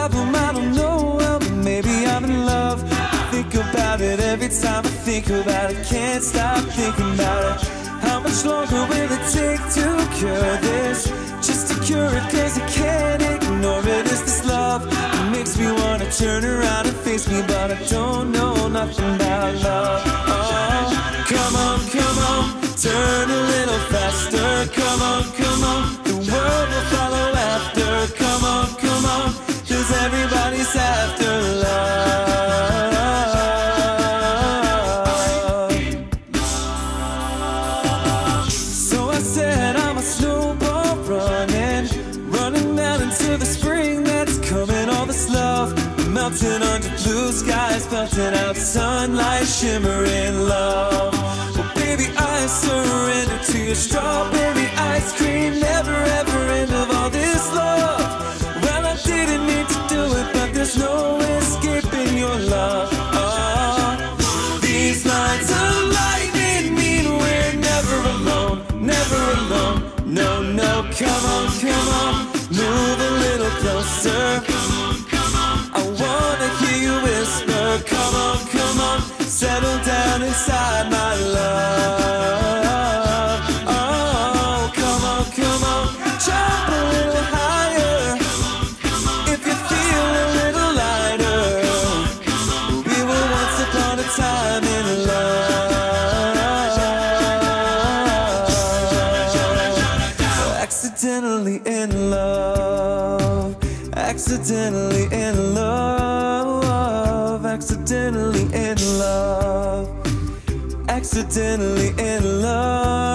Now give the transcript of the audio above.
problem, I don't know. Well, but maybe I'm in love. I think about it every time I think about it. Can't stop thinking about it. How much longer will it take to cure this? Just to cure it, cause I can't ignore it. Is this love? It makes me wanna turn around and face me, but I don't know nothing about love. Oh, come on, turn a little faster. Come on, the world will follow after. Come on, cause everybody's after love. So I said I'm a snowball running out into the spring that's coming. All this love melting under blue skies, melting out sunlight, shimmering love. Well, baby, I surrender to your strawberry ice cream. Never ever end of all this love. Well, I didn't mean to do it, but there's no escaping your love. Oh, these lines of lightning mean we're never alone, never alone. No, no, come on, move a little closer. I wanna hear you whisper. Come on, settle down inside my love. Oh, come on, jump a little higher. If you feel a little lighter, we were once upon a time in love. Accidentally in love, accidentally in love, accidentally in love, accidentally in love.